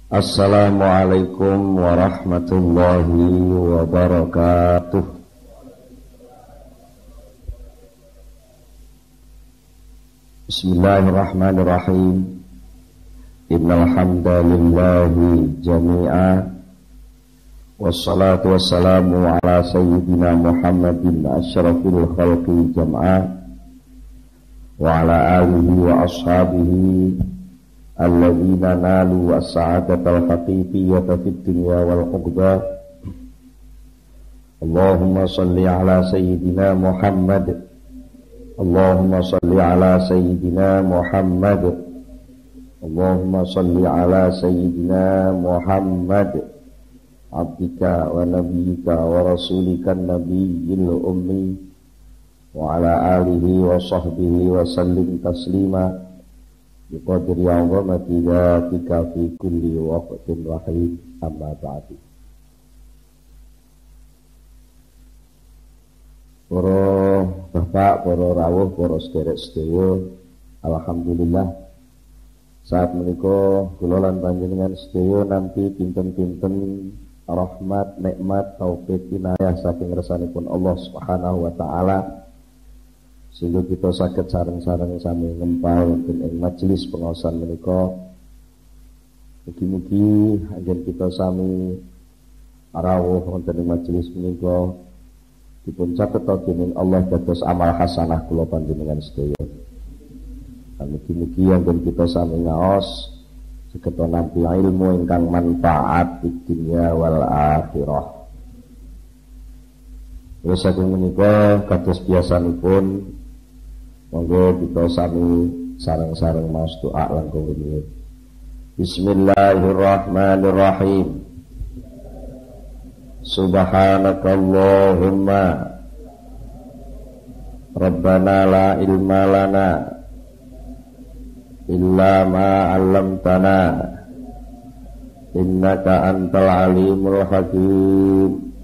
Assalamualaikum warahmatullahi wabarakatuh. Bismillahirrahmanirrahim. Innal hamdalillahi jami'a. Wassalatu wassalamu ala sayyidina Muhammadin asyrafil khalqi jam'a wa ala alihi wa ashabihi alladzina nalu as-sa'adatal haqiqiyyata fid dunya wal uqba. Allahumma shalli ala sayyidina Muhammad. Allahumma shalli ala sayyidina Muhammad. Allahumma shalli ala sayyidina Muhammad abdika wa nabiyyika wa rasulika nabiyyil ummi wa ala alihi wa sahbihi wa sallim taslima biqadri azamati dzatika fi kulli waqtin wahid, amma ba'du. Para bapak, para rawuh, para sedherek sedaya, alhamdulillah saat menika kula lan panjenengan sedaya nampi pinten-pinten rahmat, nikmat, taufik, inayah saking ngersanipun Allah Subhanahu wa taala, sehingga kita saged sareng-sareng sami ngempal wonten ing majelis pengaosan menika. Mugi-mugi anjen kita sami rawuh wonten ing majelis menika dipun catet dening Allah dados amal hasanah kula panjenengan sedaya. Mugi-mugi anjen kita sami ngaos saged nampi ilmu ingkang manfaat di dunia wal akhirah. Terus saking menika kados biasanipun monggo kita sami sareng-sareng maos doa langkung ini. Bismillahirrahmanirrahim. Subhanakallahumma Rabbana la ilma lana illa ma 'allamtana innaka antal alimul hakim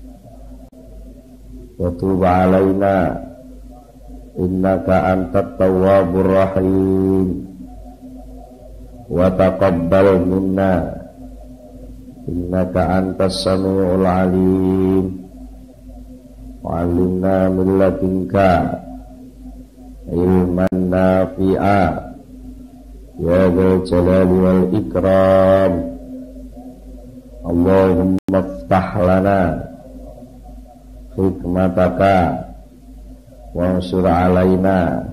wa tub 'alaina innaka antat tawwabur rahim wa taqabbal minna innaka antas samiul alim wa 'allimna min ladunka ilman nafi'a ya dzal jalali wal ikram. Allahumma iftah lana hikmataka wansur alaina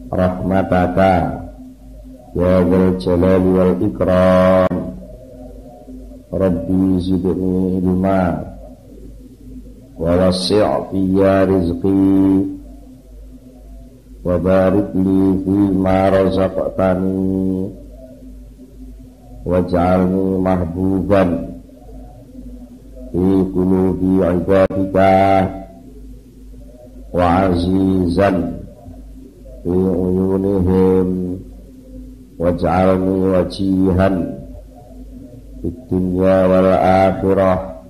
rahmataka ya dzal jalali wal ikram. Rabbi zidni ilma wa wasi' fiyya rizqi wa barik li fima razaqtani waj'alni mahbuban fi qulubi ibadika wa azizan fi uyunihim waj'alni wajihan fid dunya wal akhirah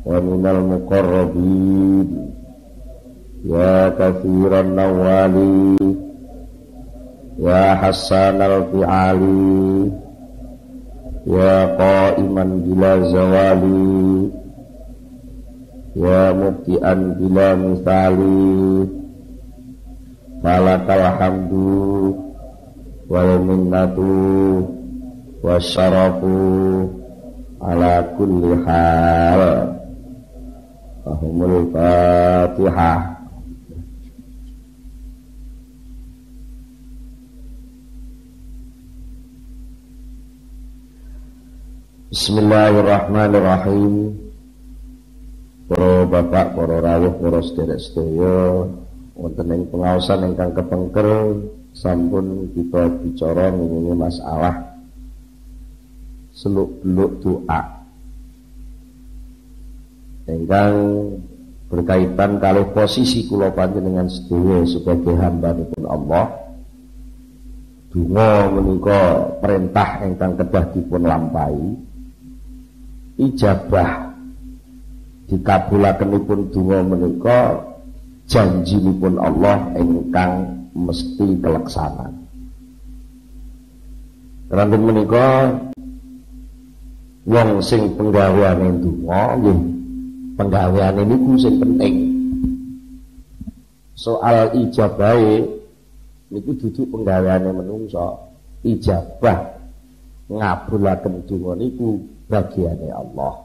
wa minal muqarrabin ya katsiran nawali ya hasanal fi'ali ya qa'iman bila zawali ya mubti'an bila misali falakal hamdu wal minnatu wasyarafu ala kulli hal. Ahumul Fatihah. Bismillahirrahmanirrahim. Para bapak, para rawuh, para sedherek sedaya, wonten ing pengaosan ingkang kepengker sampun kita bicara mengenai masalah seluk-beluk doa ingkang berkaitan kalih posisi kula panjenengan sedaya sebagai hambanipun Allah. Donga menika perintah ingkang kedah dipun lampahi, ijabah dikabulakenipun donga menika janjinipun Allah ingkang mesti keleksanan. Kanthi menika wong sing penggaweane ndonga nggih penggaweane niku sing penting. Soal ijabahe niku dudu penggaweane menungso. Ijabah ngabulaken donga niku bagiane Allah.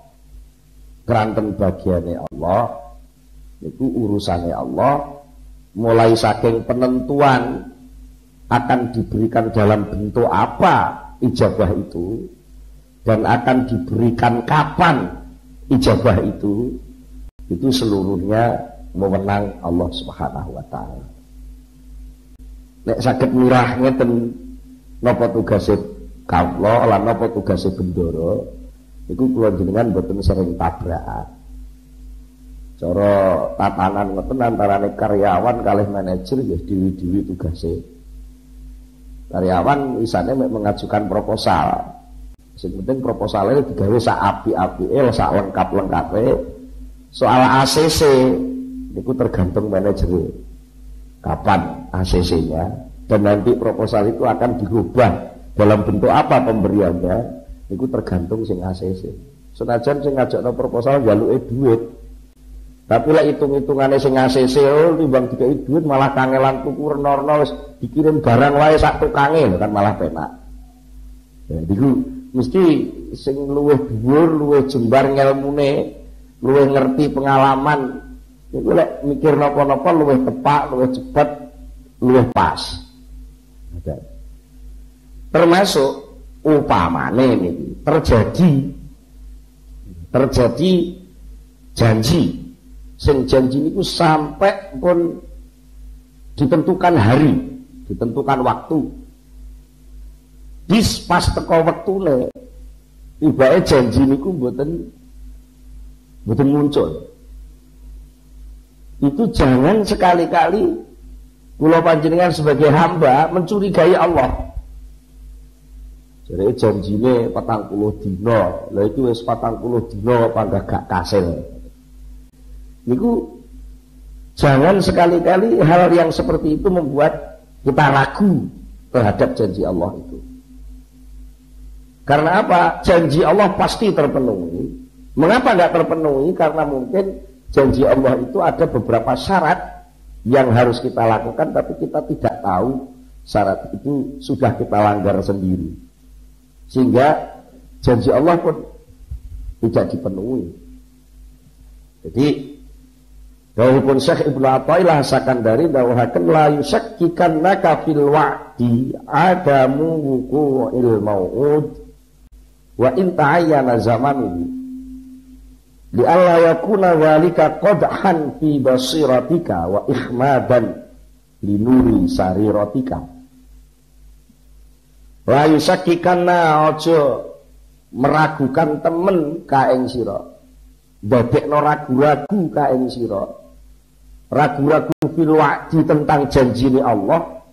Keranten bagiane Allah niku urusane Allah, mulai saking penentuan akan diberikan dalam bentuk apa ijabah itu dan akan diberikan kapan ijabah itu seluruhnya mewenang Allah Subhanahu wa taala. Nek saged mirah ngeten napa tugase kawula lan napa tugase bendara iku kula jenengan mboten sering tabrakan. Cara tatanan ngeten antarane karyawan kalih manajer ya dewi-dewi tugase. Karyawan isane mengajukan proposal. Sing penting proposalnya digawe sak apik-apike, sak lengkap-lengkape. Soal ACC niku tergantung manajer. Kapan ACC-nya dan nanti proposal itu akan dirubah dalam bentuk apa pemberiannya niku tergantung sing ACC. Senajan sing ngajakno proposal njaluke duit. Tapi lek hitung-hitungane sing ACC timbang dikai duit malah kangelan tuku rena-rena wis dikirim barang wae sak tukange kan malah penak. Ya niku mesti sing luwih dhuwur, luwih jembar ngelmune, luwih ngerti pengalaman niku lek mikir napa-napa luwih tepak, luwih cepet, luwih pas. Termasuk upamane niki terjadi janji. Sing janji niku sampai pun ditentukan hari, ditentukan waktu. Dis pas teko wektune tibake janji niku mboten muncul. Itu jangan sekali-kali kula panjenengan sebagai hamba mencurigai Allah. Jadi janjine 40 dina, lha iki wis 40 dina apa gak kasil. Niku jangan sekali-kali hal yang seperti itu membuat kita ragu terhadap janji Allah itu. Karena apa? Janji Allah pasti terpenuhi. Mengapa nggak terpenuhi? Karena mungkin janji Allah itu ada beberapa syarat yang harus kita lakukan, tapi kita tidak tahu syarat itu sudah kita langgar sendiri, sehingga janji Allah pun tidak dipenuhi. Jadi dawuhipun Syekh Ibnu Athaillah Sakandari dawuhaken la yusakkikannaka fil wa'di adamu wuqu'il mau'ud wa in ta'ayyana zamanuhu li alla yakuna dzalika qadhan fi basiratika wa ihmadan li nuri sariratika. La yusakkikanna aja meragukan temen ka ing sira, ndadekno ragu-ragu ka ing sira, ragu-ragu fil wa'di tentang janjine Allah.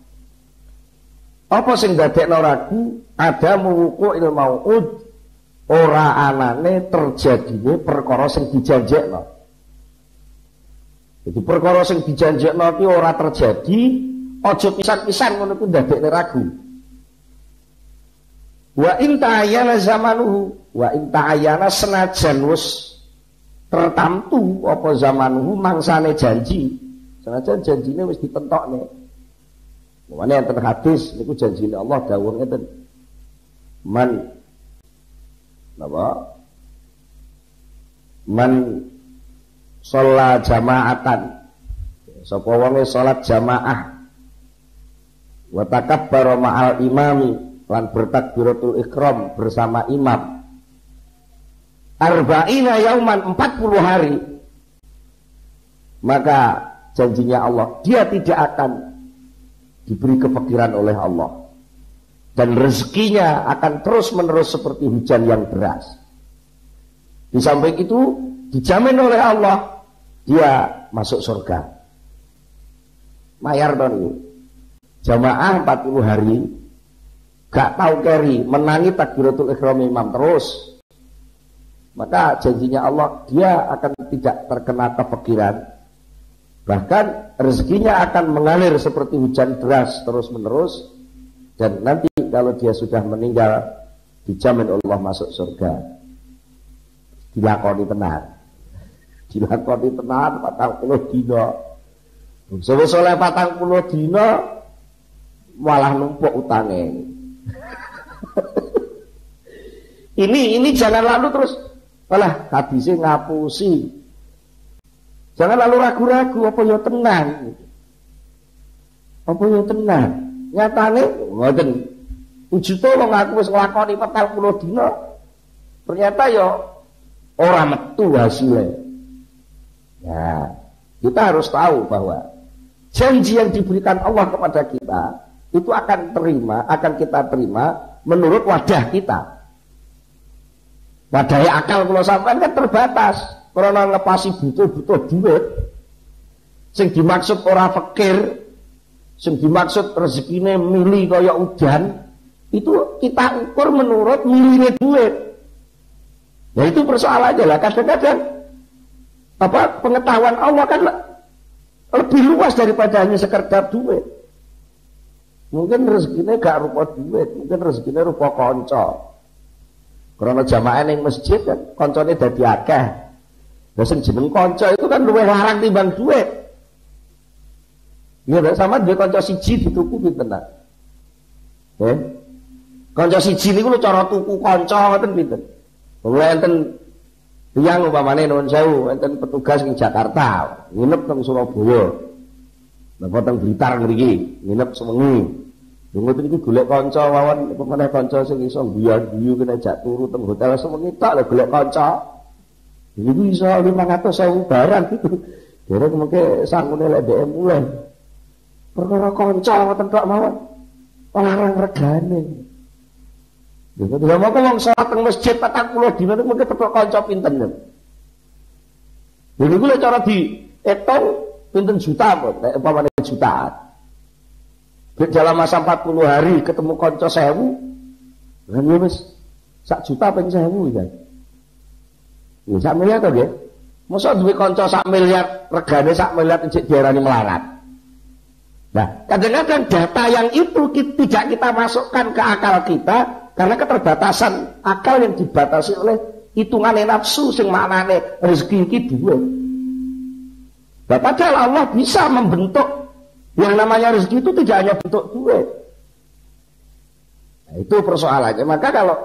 Apa sing ndadekno ragu? Ada wuqu'il mau'ud, ora anane terjadine perkara sing dijanjekno. Jadi perkara sing dijanjekno iki ora terjadi, aja pisan-pisan ngono ku ndadekne ragu. Wa in ta'ayyana zamanuhu, wa in ta'ayyana senajan wis tertamtu apa zamanuhu mangsane janji, senajan janjine wis ditentokne. Mulane enten hadis niku janjine Allah dawuh ngeten. Man napa? Man shalla jama'atan. Sapa wonge salat jamaah wa takabbara ma'al imami lan bertakbiratul ihram bersama imam. Arba'ina yauman 40 hari. Maka janjinya Allah, dia tidak akan diberi kefakiran oleh Allah. Dan rezekinya akan terus menerus seperti hujan yang deras. Di samping itu dijamin oleh Allah, dia masuk surga. Mayar dong. Jamaah 40 hari gak tahu keri, menangi takbiratul ihram imam terus, maka janjinya Allah, dia akan tidak terkena kefakiran, bahkan rezekinya akan mengalir seperti hujan deras terus menerus, dan nanti kalau dia sudah meninggal dijamin Allah masuk surga. dilakoni tenan. Dilakoni tenan 40 dina. Sewis oleh 40 dina malah numpuk utange. Ini jangan lalu terus malah hadise ngapusi. Jangan lalu ragu-ragu apa ya tenan. Apa ya tenan. Nyatane ngoten. Wujude wong aku wis nglakoni 40 dina. Ternyata ya ora metu hasilnya. Ya, kita harus tahu bahwa janji yang diberikan Allah kepada kita itu akan kita terima menurut wadah kita. Wadah akal kalau sampean kan terbatas. Karena ngepasi butuh duit. Sing dimaksud ora fakir, sing dimaksud rezekine mili kaya udan, itu kita ukur menurut miline duit. Ya itu persoalannya lah. Kadang-kadang pengetahuan Allah kan lebih luas daripada hanya sekedar duit. Mungkin rezekinya gak rupa duit, mungkin rezekinya rupa konco. Karena jamaah yang masjid kan koncone dadi akeh. Lah sing jeneng konco itu kan luwih larang timbang duit. Ya sama duwe konco siji dituku pinten ta? Konco siji niku cara tuku konco ngoten pinten? Wonten tiyang umpamane nuwun sewu, wonten petugas ing Jakarta, nginep teng Surabaya. Napa teng Blitar mriki, nginep sewengi. Ngoten iki golek kanca mawon, pemene kanca sing iso guyu-guyu kena jak turu teng hotel sewengi tok lho golek kanca. Niku iso 500.000 barang gitu. Derek mengke sangune lek dhek mulai. Perkara kanca ngoten tok mawon. Larang regane. Lha moko wong salat teng masjid 40 dina niku mengke petok kanca pinten. Lha niku lek cara diitung pinten juta kok, nek umpamane jutaan. Dalam masa 40 hari ketemu konco 1000, kan ya wis 1 juta ping 1000 ya. Ya 1 miliar to nggih. Mosok duwe konco 1 miliar, regane 1 miliar cek diarani melarat. Nah, kadang-kadang data yang itu tidak kita masukkan ke akal kita karena keterbatasan akal yang dibatasi oleh hitungan nafsu sing maknane rezeki iki duit. Nah, padahal Allah bisa membentuk yang namanya rezeki itu tidak hanya bentuk duit. Nah, itu persoalannya. Maka kalau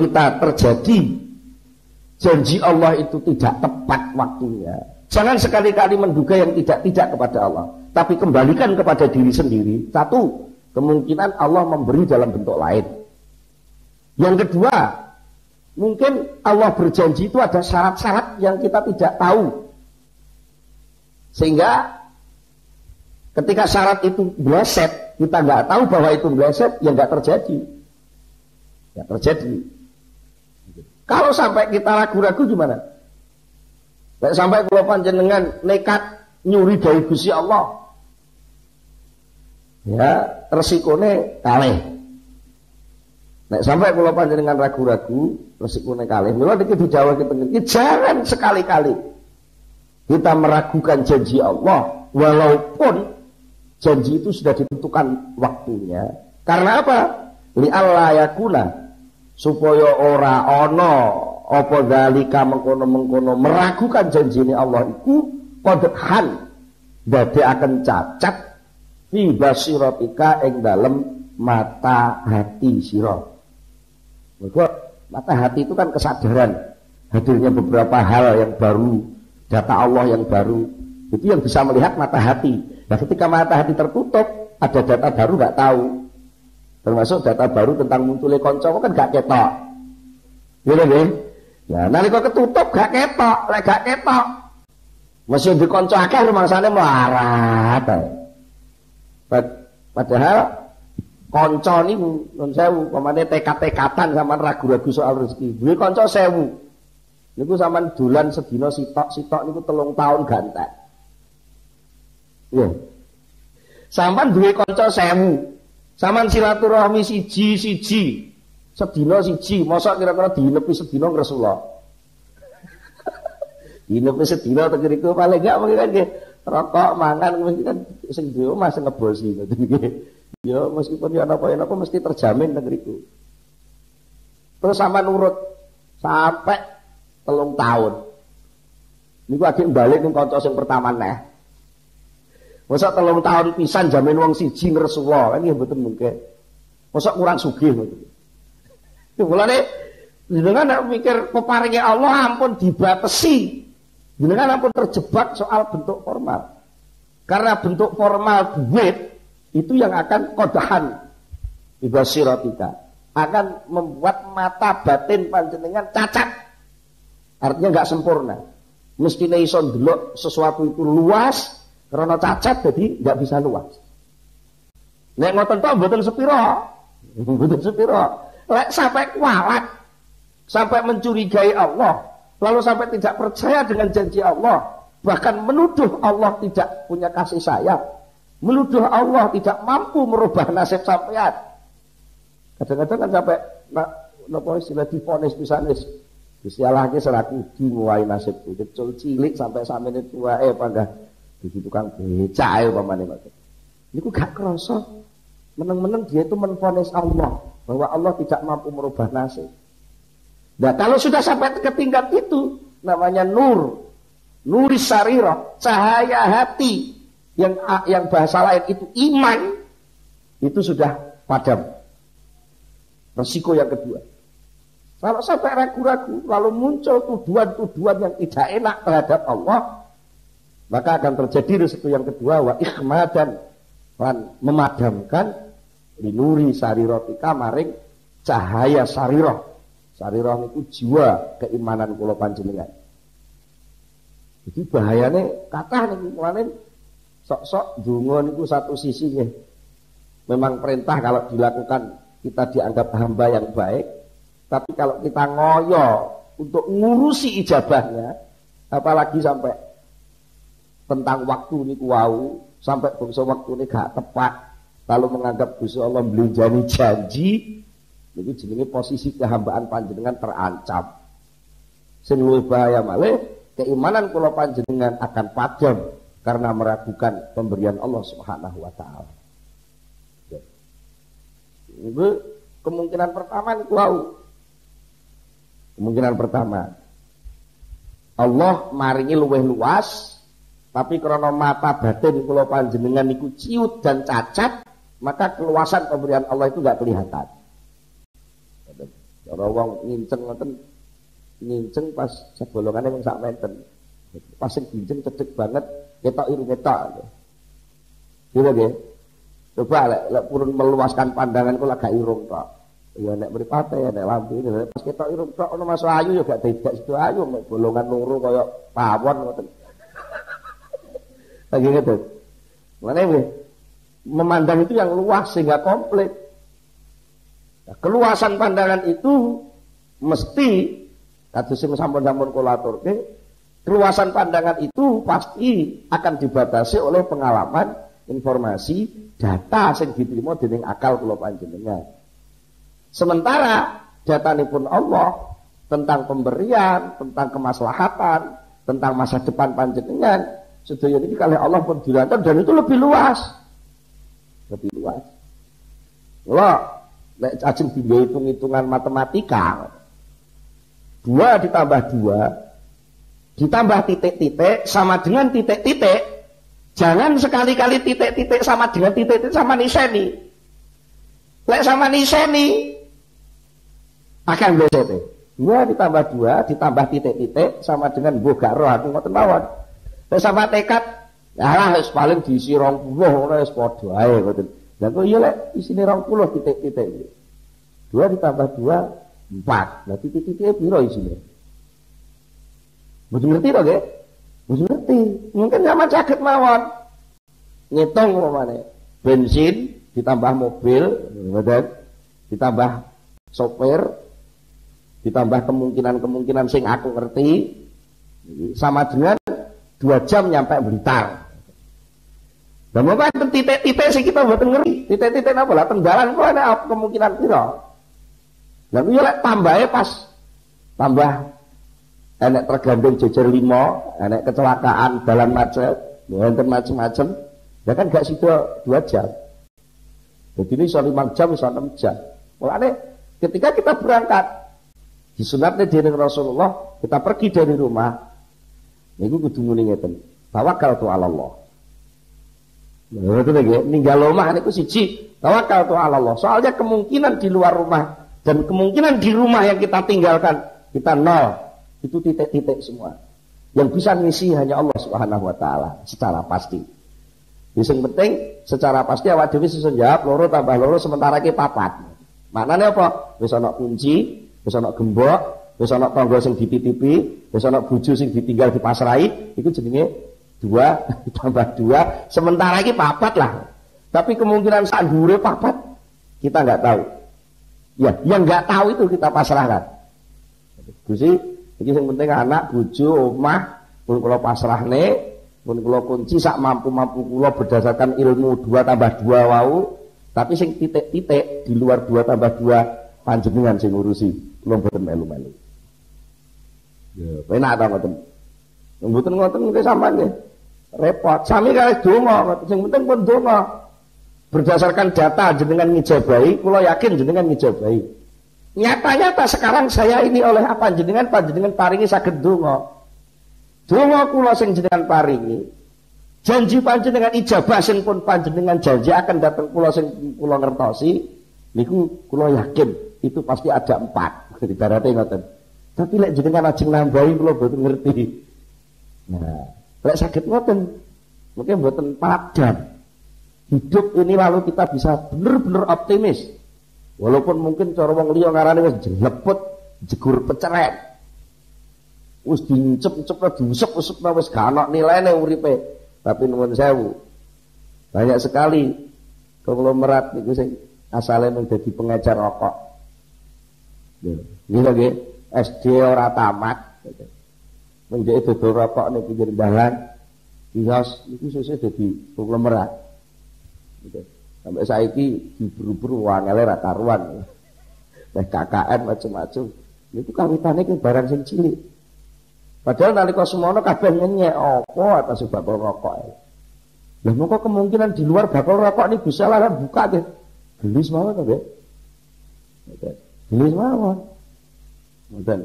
kita terjadi janji Allah itu tidak tepat waktunya, jangan sekali-kali menduga yang tidak kepada Allah, tapi kembalikan kepada diri sendiri. Satu, kemungkinan Allah memberi dalam bentuk lain. Yang kedua, mungkin Allah berjanji itu ada syarat-syarat yang kita tidak tahu, sehingga ketika syarat itu meleset, kita nggak tahu bahwa itu meleset, ya nggak terjadi. Nggak terjadi. Kalau sampai kita ragu-ragu gimana? Nggak sampai kalau panjenengan nekat nyuri dari Gusti Allah, ya resikonya kalih. Nggak sampai kalau panjenengan ragu-ragu, resikonya kalih. Mula niki dijawab kita, jangan sekali-kali kita meragukan janji Allah, walaupun janji itu sudah ditentukan waktunya. Karena apa? Li'alla yakuna, supaya ora ana apa dalika mengkono-mengkono meragukan janji ini Allah itu qadhan dadekaken cacat fi basiratika ing dalem mata hati sira. Mergo mata hati itu kan kesadaran hadirnya beberapa hal yang baru, data Allah yang baru. Itu yang bisa melihat mata hati. Nah, ketika mata hati tertutup, ada data baru nggak tahu. Termasuk data baru tentang munculnya konco kan gak ketok. Gitu nggih. Nah, nalika ketutup gak ketok, lek gak ketok. Masih di konco akeh rumangsane melarat. Padahal konco niku nun sewu, pamane tekad-tekatan sampean ragu-ragu soal rezeki. Duwe konco 1000. Niku sampean dolan sedina sitok niku 3 tahun gantek. Ya. Sampean duwe kanca 1000. Sampean silaturahmi siji, sedina siji, mosok kira-kira diinepi sedina ngresula. Diinepi sedina to kira-kira paling gak mungkin kan rokok mangan mesti kan sing duwe omah sing ngebosi ngoten nggih. Ya meskipun ya napa mesti terjamin teng riku. Terus sampean nurut sampai 3 tahun. Niku akhir balik ning kanca sing pertama neh. Masa 3 tahun pisan jamin wong siji ngresula, kan nggih mboten mungkin. Masa kurang sugih ngoten. Mulane jenengan nek mikir peparinge Allah ampun dibatasi. Jenengan ampun terjebak soal bentuk formal. Karena bentuk formal duit itu yang akan kodahan ibasiratika, akan membuat mata batin panjenengan cacat, artinya nggak sempurna. Mestinya iso ndelok sesuatu itu luas, karena cacat jadi nggak bisa luas. Nek ngoten tok mboten sepiro, lek sampai kualat, sampai mencurigai Allah, lalu sampai tidak percaya dengan janji Allah, bahkan menuduh Allah tidak punya kasih sayang, menuduh Allah tidak mampu merubah nasib sampean. Kadang-kadang kan sampai napa istilah divonis pisanis. Gusti Allah iki selaku dimuai nasib kecil cilik sampai samene tuwae panggah dadi tukang becak ae pamane ngoten. Niku gak krasa. Meneng-meneng dia itu menvonis Allah bahwa Allah tidak mampu merubah nasib. Nah, kalau sudah sampai ke tingkat itu namanya nuris sarirah, cahaya hati. Yang bahasa lain itu iman, itu sudah padam. Resiko yang kedua, kalau sampai ragu-ragu lalu muncul tuduhan-tuduhan yang tidak enak terhadap Allah, maka akan terjadi resiko yang kedua, wa ikhmadan, dan memadamkan linuri sarirotika maring cahaya sarirah. Sarirah itu jiwa keimanan kula panjenengan. Jadi bahayane kathah niku mulane sok-sok donga niku satu sisi nggih. Memang perintah kalau dilakukan kita dianggap hamba yang baik, tapi kalau kita ngoyo untuk ngurusi ijabahnya, apalagi sampai tentang waktu niku wau, sampai bangsa waktu ini gak tepat, lalu menganggap Gusti Allah mbelenjani janji, niku jenenge posisi kehambaan panjenengan terancam. Sing luwih bahaya malih, keimanan kula panjenengan akan padam karena meragukan pemberian Allah Subhanahu wa taala. Itu kemungkinan pertama niku wau. Kemungkinan pertama. Allah maringi luwih luas, tapi karena mata batin kula panjenengan niku ciut dan cacat, maka keluasan pemberian Allah itu enggak kelihatan. Cara wong nginceng ngoten, nginceng pas sebolongane mung sak menten. Pas sing nginceng cedhek banget, ketok irung ketok. Gitu nggih. Coba lek purun meluaskan pandangan kula gak irung tok. Ya nek mripate nek lampu ini pas ketok irung tok ono Mas Ayu ya gak tidak sido ayu mek bolongan loro kaya pawon ngoten. Lagi gitu. Mana nggih? Memandang itu yang luas sehingga komplit. Nah, keluasan pandangan itu mesti kados sing sampun-sampun kula aturke, keluasan pandangan itu pasti akan dibatasi oleh pengalaman, informasi, data sing diterima dening akal kula panjenengan. Sementara datanipun Allah tentang pemberian, tentang kemaslahatan, tentang masa depan panjenengan, sedaya niki kalih Allah pun dirantar dan itu lebih luas. Lebih luas. Lho, nek ajeng hitung-hitungan matematika, 2 ditambah 2 ditambah titik-titik sama dengan titik-titik. Jangan sekali-kali titik-titik sama dengan titik-titik sama niseni. Lek sama niseni akan BCT. 2 ditambah 2 ditambah titik-titik sama dengan mbuh gak roh aku ngoten mawon. Lek sama tekad, alah wis paling diisi 20 ngono wis padha ae ngoten. Lah kok iya lek isine 20 titik-titik. 2 ditambah 2 4. Lah titik-titiknya piro isine? Mboten ngerti to nggih? Mboten ngerti. Mungkin zaman saged mawon. Ngitung umpamane bensin ditambah mobil, ngoten. Ditambah sopir, ditambah kemungkinan-kemungkinan sing aku ngerti sama dengan 2 jam nyampe Blitar. Dan apa titik-titik sing kita mboten ngerti. Titik-titik napa lah tenggalan kok ana kemungkinan piro? Lah yo lek tambahe pas tambah enek tergantung jejer 5, enek kecelakaan dalan macet, wonten macem-macem, ya kan gak sida 2 jam. Jadi ini iso 5 jam, iso 6 jam. Mulane ketika kita berangkat disunatne dening Rasulullah kita pergi dari rumah, niku kudu muni ngeten. Tawakkaltu 'ala Allah. Lha itu lagi ninggal omah niku siji, tawakkaltu 'ala Allah. Soalnya kemungkinan di luar rumah dan kemungkinan di rumah yang kita tinggalkan kita nol. Itu titik-titik semua. Yang bisa ngisi hanya Allah Subhanahu wa taala secara pasti. Yang penting secara pasti awak dhewe iso jawab loro tambah loro sementara iki papat. Maknane apa? Wis ana kunci, wis ana gembok, wis ana tangga sing dititipi, wis ana bojo sing ditinggal dipasrahi, iku jenenge 2 tambah 2, sementara iki papat lah. Tapi kemungkinan sak dhuwure papat kita enggak tahu. Ya, yang enggak tahu itu kita pasrahkan. Gusti, iki sing penting anak, bojo, omah pun kula pasrahne, pun kula kunci sak mampu-mampu kula berdasarkan ilmu 2 tambah 2 wau. Tapi sing titik-titik di luar 2 tambah 2 panjenengan sing ngurusi. Kula mboten melu-melu. Ya, penak ta ngoten. Mboten ngoten nggih sampean nggih. Repot. Sami kalih donga, sing penting pun donga. Berdasarkan data jenengan ngijabahi, kula yakin jenengan ngijabahi. Nyata-nyata sekarang saya ini oleh apa panjenengan paringi saged donga. Donga kula sing jenengan paringi. Janji panjenengan ijabah sing pun panjenengan janji akan datang kula sing kula ngertosi niku kula yakin itu pasti ada 4 ibaratnya ngoten. Tapi lek jenengan ajeng nambahi kula mboten ngerti. Nah, lek saged ngoten mungkin mboten padan. Hidup ini lalu kita bisa bener-bener optimis. Walaupun mungkin cara wong liya ngarane wis jeleput, jegur peceret. Wis dincep-ncep diusep-usep wis gak ana nilene uripe. Tapi nuwun sewu, banyak sekali konglomerat niku sing asale menjadi pengecer rokok. Nggih nggih, SD ora tamat. Menjadi dodol rokok ning pinggir dalan. Kios niku sesuk dadi konglomerat. Gitu. Sampai saiki diburu-buru wangele ra karuan. KKN macam-macam. Niku kawitane ki barang sing cilik. Padahal nalika semono kabeh nyenyek apa atas bakal rokok. Lah mongko kemungkinan di luar bakal rokok ini bisa lah buka nggih. Beli semawon to nggih. Beli semawon. Ngoten.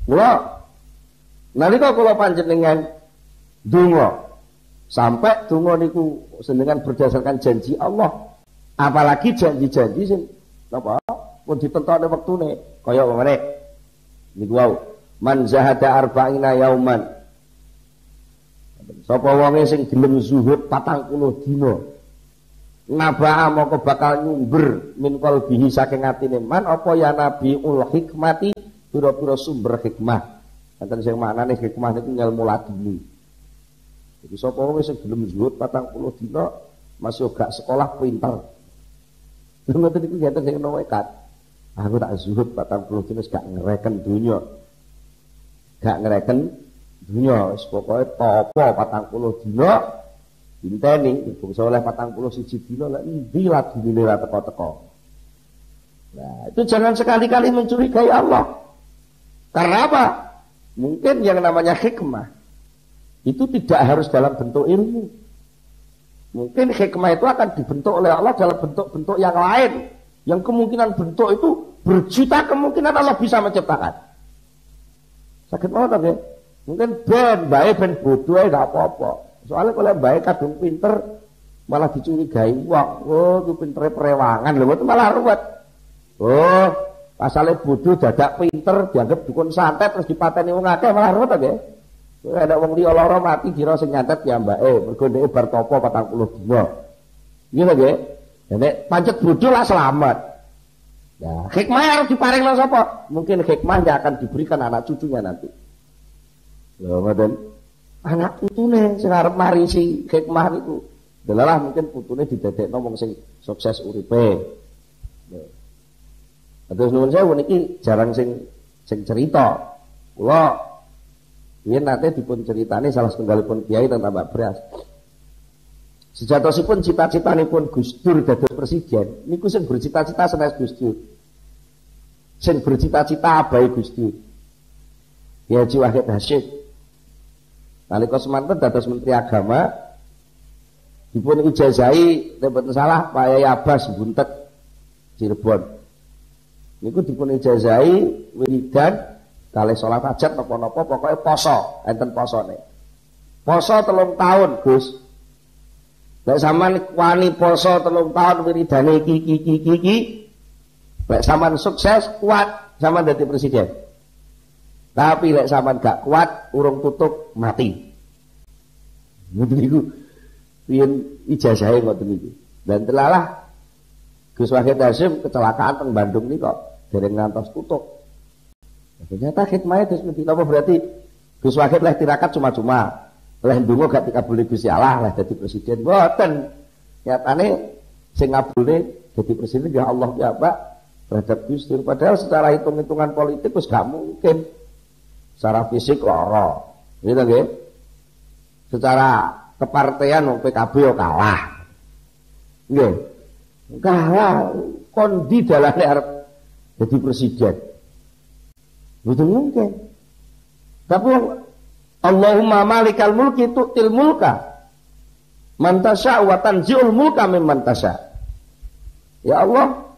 Kula nalika kula panjenengan donga sampai donga niku senengan berdasarkan janji Allah. Apalagi janji-janji sing napa pun ditentokne wektune kaya ngene. Niku wau man zahada arba'ina yauman. Sapa wonge sing gelem zuhud 40 dina. Naba'a moko bakal nyumber min qalbihi saking atine man apa ya nabi ul hikmati pira-pira sumber hikmah. Enten sing maknane hikmah niku ilmu laduni. Jadi sapa wonge sing gelem zuhud 40 dina masih gak sekolah pinter. Ngoten niku ngeten sing nekat. Aku tak zuhud 40 dina gak ngereken dunya. Gak ngereken dunia, pokoknya topo 40 dina dinteni, bangsa oleh 41 dina lek endi ladine ra teko-teko. Nah, itu jangan sekali-kali mencurigai Allah. Karena apa? Mungkin yang namanya hikmah itu tidak harus dalam bentuk ilmu. Mungkin hikmah itu akan dibentuk oleh Allah dalam bentuk-bentuk yang lain. Yang kemungkinan bentuk itu berjuta kemungkinan Allah bisa menciptakan. Sakit mau tapi mungkin baik ben bodoh gak apa-apa. Soalnya kalau baik kadung pinter malah dicurigai wong. Oh, itu pintere perewangan lho, itu malah ruwet. Oh, pasale bodoh dadak pinter dianggap dukun santet terus dipateni wong akeh malah ruwet nggih. Ada wong liya lara mati kira sing nyantet ya mbake, mergo ndeke bar topo 40 dina. Nggih nggih. Nek pancet bodoh lah selamat. Ya, hikmah harus diparing lah sapa? Mungkin hikmahnya akan diberikan anak cucunya nanti. Lho ngoten. Anak putune sing arep marisi hikmah niku. Delalah mungkin putune didadekno wong sing sukses uripe. Terus nuwun sewu niki jarang sing cerita. Kula yen nate dipun ceritani salah setunggalipun kiai tentang Mbak Bras. Sejatosipun cita-citanipun Gus Dur dados presiden, niku sing bercita-cita sanes Gus Dur. Sing bercita-cita abai Gus Dur. Ya Haji Wahid Hasyim. Nalika semanten dados Menteri Agama, dipun ijazahi nek mboten salah Pak Yai Abbas Buntet Cirebon. Niku dipun ijazahi wiridan Kalih salat hajat napa-napa pokoke poso, enten posone. Poso 3 tahun, Gus. Lek sampean wani poso 3 tahun wiridane iki. Lek sampean sukses, kuat, sampean dadi presiden. Tapi lek sampean gak kuat, urung tutup mati. Ngoten niku. Piyen ijazahe ngoten niku. Dan telalah Gus Wahid Hasyim kecelakaan teng Bandung niku kok dereng ngantos tutup. Ternyata khidmahnya terus ngerti apa berarti Gus Wahid leh tirakat cuma-cuma leh ndonga gak dikabuli Gusti Allah leh dadi presiden mboten nyatane sing ngabulne dadi presiden ya Allah ya Pak terhadap Gusti padahal secara hitung-hitungan politik wis gak mungkin secara fisik lara gitu nggih secara kepartean wong PKB yo kalah nggih kalah kondi dalane arep dadi presiden. Betul mungkin. Tapi Allahumma malikal mulki tu'til mulka man tasya' wa tanzi'ul mulka mimman tasya'. Ya Allah,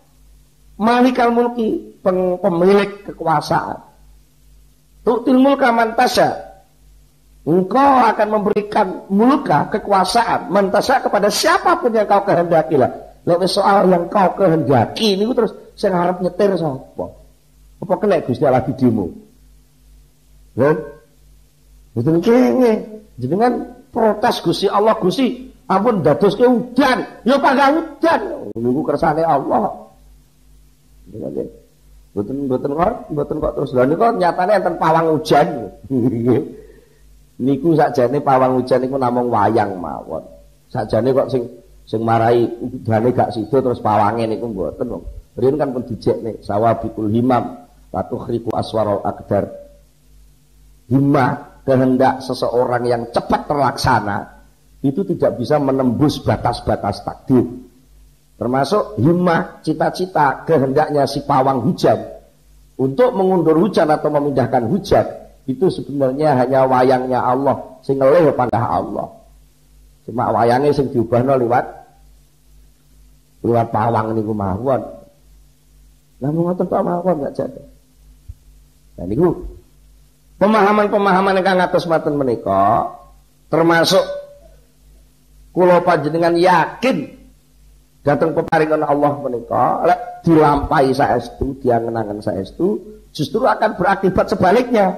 malikal mulki, pemilik kekuasaan. Tu'til mulka man tasya'. Engkau akan memberikan mulka, kekuasaan, man tasya' kepada siapapun yang kau kehendaki lah. Lewat soal yang kau kehendaki ini terus saya harap nyetir sapa? Apa kena Gusti Allah di demo? Kan? Betul kene. Jenengan protes Gusti Allah, Gusti, ampun dadoske udan. Ya pangga udan. Niku kersane Allah. Mboten kok terus lha niku nyatane enten pawang hujan. Niku sakjane pawang hujan niku namung wayang mawon. Sakjane kok sing marai udane gak sida terus pawange niku mboten wong. Riyen kan pun dijekne sawabikul himam Latukhriku aswarul akdar. Himmah kehendak seseorang yang cepat terlaksana itu tidak bisa menembus batas-batas takdir. Termasuk himmah cita-cita kehendaknya si pawang hujan untuk mengundur hujan atau memindahkan hujan itu sebenarnya hanya wayangnya Allah sing ngelih pandah Allah. Cuma wayangnya sing diubahno liwat pawang niku mawon. Namun ngoten Pak mawon gak jadi. Nah niku pemahaman-pemahaman ingkang ngatos maten menika termasuk kula panjenengan yakin dhateng peparingan Allah menika lek dilampahi saestu diangen-angen saestu justru akan berakibat sebaliknya.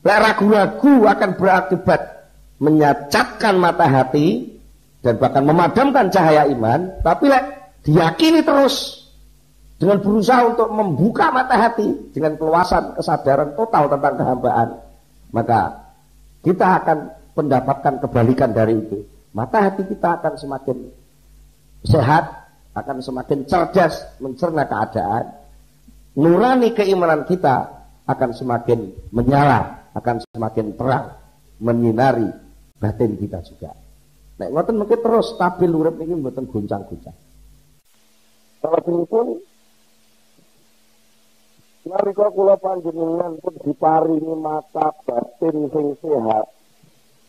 Lek ragu-ragu akan berakibat menyacatkan mata hati dan bahkan memadamkan cahaya iman, tapi lek diyakini terus dengan berusaha untuk membuka mata hati dengan keluasan kesadaran total tentang kehambaan, maka kita akan mendapatkan kebalikan dari itu. Mata hati kita akan semakin sehat, akan semakin cerdas mencerna keadaan. Nurani keimanan kita akan semakin menyala, akan semakin terang, menyinari batin kita juga. Nek ngoten mungkin terus stabil urip niki mboten goncang-goncang. Kalau pun nalika kula panjenengan pun diparingi mata batin sing sehat,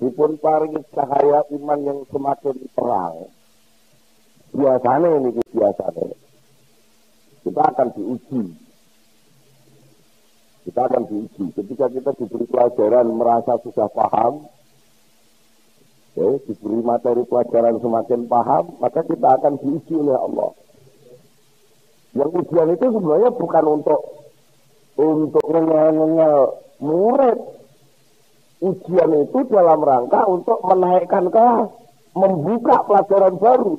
dipun paringi cahaya iman yang semakin terang. Biasane niku biasane kita akan diuji. Kita akan diuji ketika kita diberi pelajaran merasa sudah paham, diberi materi pelajaran semakin paham, maka kita akan diuji oleh Allah. Yang ujian itu sebenarnya bukan untuk ngengel-ngengel murid. Ujian itu dalam rangka untuk menaikkan kelas, membuka pelajaran baru.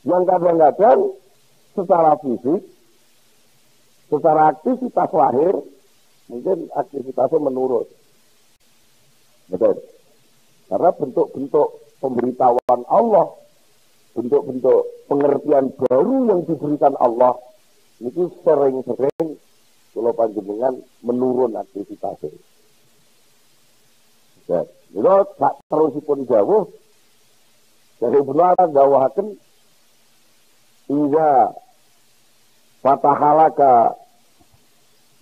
Yang kadang-kadang secara fisik, secara aktivitas lahir, mungkin aktivitasnya menurun. Betul. Karena bentuk-bentuk pemberitahuan Allah, bentuk-bentuk pengertian baru yang diberikan Allah, itu sering-sering kalau panjenengan menurun aktivitasnya. Dan itu tak terusipun jauh dari benar dawahaken iza fatahalaka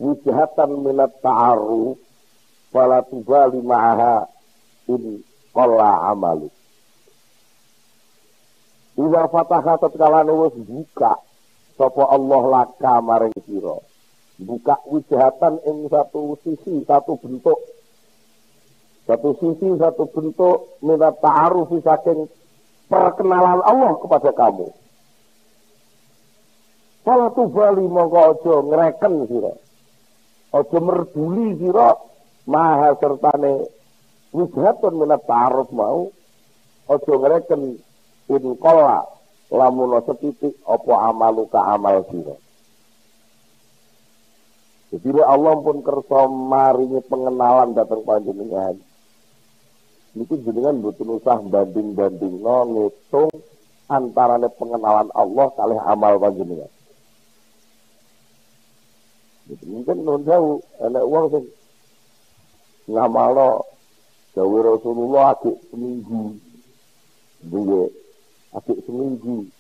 wijhatan minat ta'aruf fala tubali ma'aha in qalla amalu. Iza fataha tatkala wis buka sapa Allah laka maring sira buka wijhatan ing satu sisi, satu bentuk. Satu sisi, satu bentuk minat ta'arufi saking perkenalan Allah kepada kamu. Kalau tubali mongko aja ngreken sira. Aja merduli sira maha sertane wijhatun minat ta'aruf mau. Aja ngreken in qala lamun setitik apa amaluka amal sira. Jadi Allah pun kersa maringi pengenalan datang panjenengan. Niku jenengan mboten usah banding-bandingno ngitung antarane pengenalan Allah kalih amal panjenengan. Mungkin non jauh ana wong sing ngamalno dawuh Rasulullah agek seminggu. Duwe agek seminggu.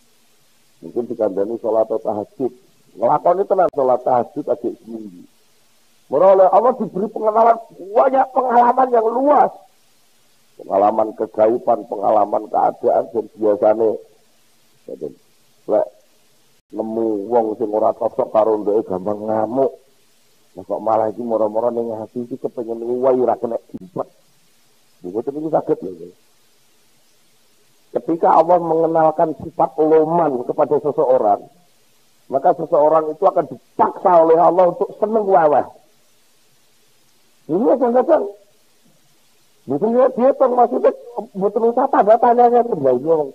Mungkin dikandani salat tahajud. Ngelakoni tenan sholat tahajud agak seminggu. Meroleh Allah diberi pengenalan banyak pengalaman yang luas. Pengalaman kegaiban, pengalaman keadaan dan biasanya. Lek nemu wong sing ora cocok karo ndeke gampang ngamuk. Nah kok malah iki moro-moro ning hati iki kepengin luwih ra kena dimpet. Mboten iki saged lho. Ketika Allah mengenalkan sifat loman kepada seseorang, maka seseorang itu akan dipaksa oleh Allah untuk seneng wawah. Ini kadang-kadang betul dia maksudnya betul tanda tanyanya kembali.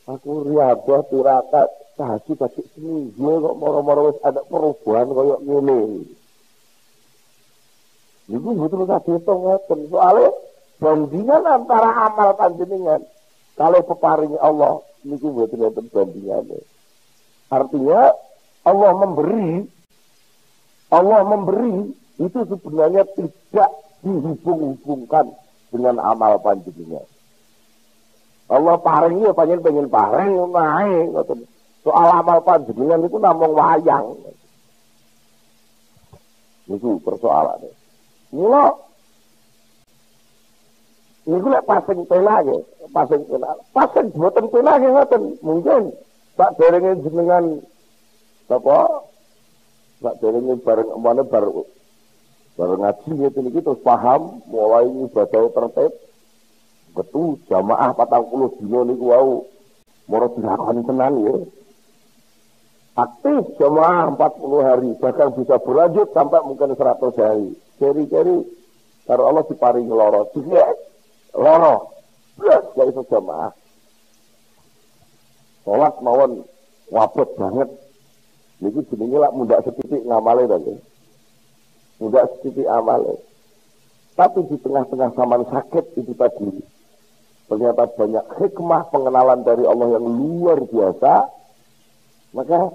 Aku riabah tirakat tahajud tadi seminggu kok moro-moro wis ada perubahan kayak ngene. Ini betul dihitung ngoten. Soalnya bandingan antara amal panjenengan kalau peparingi Allah niku mboten wonten bandingane. Artinya Allah memberi itu sebenarnya tidak dihubung-hubungkan dengan amal panjenengan. Allah paringi ya pengen paring nae ngoten. Soal amal panjenengan itu namung wayang. Niku persoalane. Mula niku lek pasing pena nggih, pasing pena. Pasing boten pena nggih ngoten. Mungkin sak derenge jenengan apa? Sak derenge bareng amane bareng ngaji ngeten iki terus paham mulai ibadah tertib. Betul jamaah 40 dina niku wau moro dilakoni tenan ya. Aktif jamaah 40 hari bahkan bisa berlanjut sampai mungkin 100 hari. Ceri-ceri karo Allah diparingi lara. Lara. Blas gak iso jamaah. Salat mawon wabot banget. Niki jenenge lak mundak setitik ngamale to nggih. Mundak setitik amale. Tapi di tengah-tengah zaman sakit itu tadi ternyata banyak hikmah pengenalan dari Allah yang luar biasa. Maka